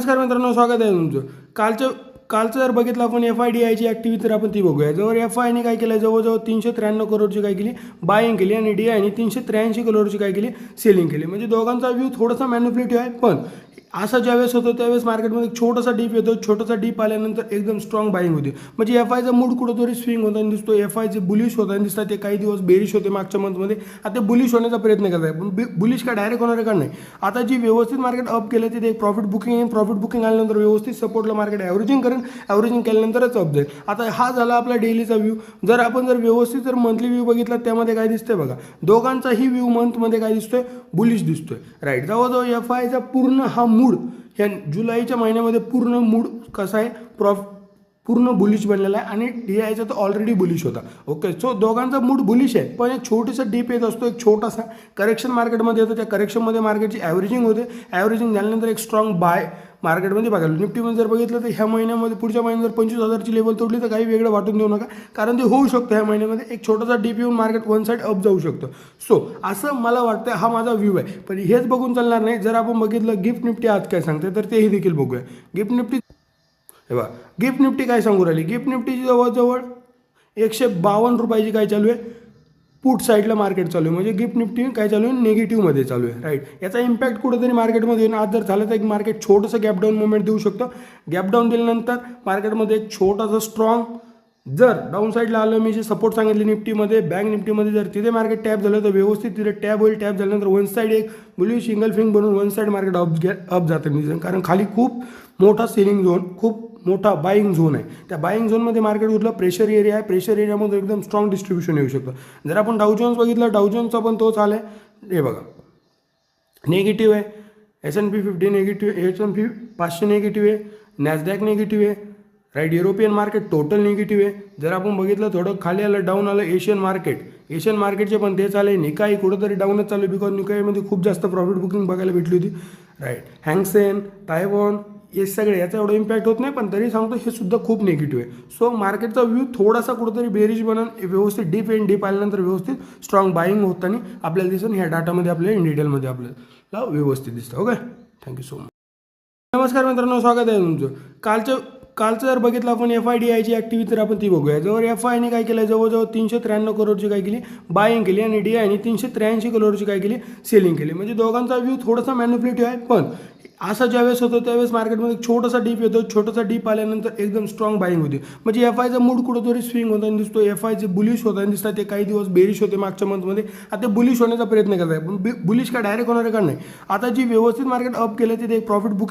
नमस्कार मित्रांनो, स्वागत आहे तुमचं. कालचं जर बघितलं आपण FIDIची ॲक्टिव्हिटी तर आपण ती बघूया. जवळ FIने काय केलं, जवळजवळ 393 करोडची काय केली, बाईंग केली आणि DIने 383 करोडची काय केली, सेलिंग केली. म्हणजे दोघांचा व्ह्यू थोडासा मॅनिपुलेटिव्ह आहे, पण असं ज्यावेळेस होतं त्यावेळेस मार्केटमध्ये छोटासा डीप येतो. छोटासा डीप आल्यानंतर एकदम स्ट्रॉंग बाईंग होते. म्हणजे FIचा मूड कुठंतरी स्विंग होताना दिसतो. FIचे बुलिश होताना दिसतात. ते काही दिवस बेरिश होते मागच्या मंथमध्ये, आता बुलिश होण्याचा प्रयत्न करत आहे. पण बुलिश का डायरेक्ट होणार का नाही. आता जी व्यवस्थित मार्केट अप केलं ते एक प्रॉफिट बुकिंग आहे. प्रॉफिट बुकिंग आल्यानंतर व्यवस्थित सपोर्टला मार्केट ॲव्हरेजिंग करेन. ॲव्हरेजिंग केल्यानंतरच अप जाईल. आता हा झाला आपला डेलीचा व्ह्यू. जर आपण व्यवस्थित मंथली व्ह्यू बघितला त्यामध्ये काय दिसतंय बघा, दोघांचाही व्ह्यू मंथमध्ये काय दिसतोय, बुलिश दिसतोय. राईट, जवळजवळ FIचा पूर्ण हा मूड ह्या जुलैच्या महिन्यामध्ये पूर्ण मूड कसा आहे, पूर्ण बुलिश बनलेला आहे आणि DIचा तर ऑलरेडी बुलिश होता. ओके, सो दोघांचा मूड बुलिश आहे, पण एक छोटीसा डीप येत असतो, एक छोटासा करेक्शन मार्केटमध्ये येतो. त्या करेक्शनमध्ये मार्केटची ॲव्हरेजिंग होते. ॲव्हरेजिंग झाल्यानंतर एक स्ट्रॉंग बाय मार्केटमध्ये बघायला. निफ्टीमध्ये जर बघितलं तर ह्या महिन्यामध्ये पुढच्या महिन्यात जर 25,000ची लेवल तोडली तर काही वेगळं वाटून देऊ नका, कारण ते होऊ शकतं. ह्या महिन्यामध्ये एक छोटासा डीप येऊन मार्केट वन साईड अप जाऊ शकतं. सो असं मला वाटतं, हा माझा व्ह्यू आहे. पण हेच बघून चालणार नाही. जर आपण बघितलं गिफ्ट निफ्टी आज काय सांगते तर तेही देखील बघूया. गिफ्ट निफ्टी हे बघा, गिफ्ट निफ्टी काय सांगू राहिली. गिफ्ट निफ्टीची जवळजवळ 152 रुपयाची काय चालू आहे, पुट साईडला मार्केट चालू आहे. म्हणजे गिफ्ट निफ्टी काय चालू आहे, निगेटिव्हमध्ये चालू आहे. राईट, याचा इम्पॅक्ट कुठेतरी मार्केटमध्ये येऊन आज जर झालं तर एक मार्केट छोटंसं गॅप डाऊन मुवमेंट देऊ शकतं. गॅप डाऊन दिल्यानंतर मार्केटमध्ये एक छोटासा स्ट्रॉंग जर डाऊन साईडला आलं, मी जे सपोर्ट सांगितले निफ्टीमध्ये, बँक निफ्टीमध्ये, जर तिथे मार्केट टॅप झालं तर व्यवस्थित तिथे टॅप होईल. टॅप झाल्यानंतर वन साईड एक बुलिश सिंगल फिंग बनून वन साईड मार्केट अप जातं. कारण खाली खूप मोठा सेलिंग झोन, खूप मोठा बाईंग झोन आहे. त्या बाईंग झोनमध्ये मार्केट उठलं, प्रेशर एरिया आहे. प्रेशर एरियामध्ये एकदम स्ट्रॉंग डिस्ट्रीब्युशन येऊ शकतं. जर आपण डाऊ जोन्स बघितलं, डाऊ जोन्सचा पण तोच आला आहे. हे बघा, निगेटिव्ह आहे. S&P 50 निगेटिव्ह, S&P 500 निगेटिव्ह आहे. नॅसडॅक निगेटिव्ह आहे. Right, European market total negative आहे. जर आपण बघितलं थोडं खाली आलं, डाऊन आलं एशियन मार्केटचे पण तेच आले. निकाई कुठंतरी डाऊनच चालू आहे, बिकॉज निकाईमध्ये खूप जास्त प्रॉफिट बुकिंग बघायला भेटली होती. राईट, हँगसेन, तायवॉन, हे सगळे याचा एवढा इम्पॅक्ट होत नाही, पण तरी सांगतो हे सुद्धा खूप निगेटिव्ह आहे. सो मार्केटचा व्ह्यू थोडासा कुठंतरी बेरिश बनून व्यवस्थित डीप आल्यानंतर व्यवस्थित स्ट्रॉंग बाईंग होताना आपल्याला दिसेल. ह्या डाटामध्ये आपल्याला इन डिटेलमध्ये आपल्याला व्यवस्थित दिसतं. Okay, thank you so much. नमस्कार मित्रांनो, स्वागत आहे तुमचं. कालचं जर बघितलं आपण FIDIची ॲक्टिव्हिटी तर आपण ती बघूया. जवळ FIने काय केलं, जवळजवळ 393 करोडची काय केली, बाईंग केली आणि DIने 383 करोडची काय केली, सेलिंग केली. म्हणजे दोघांचा व्ह्यू थोडासा मॅनिपुलेटिव्ह आहे, पण असं ज्यावेळेस होतं त्यावेळेस मार्केटमध्ये छोटासा डीप येतो. छोटासा डीप आल्यानंतर एकदम स्ट्रॉंग बाईंग होते. म्हणजे FIचा मूड कुठंतरी स्विंग होताना दिसतो. FIचे बुलिश होताना दिसतात. ते काही दिवस बेरिश होते मागच्या मंथमध्ये, आता बुलिश होण्याचा प्रयत्न करत आहे. पण बुलिश का डायरेक्ट होणार का नाही. आता जी व्यवस्थित मार्केट अप केलं ते एक प्रॉफिट बुक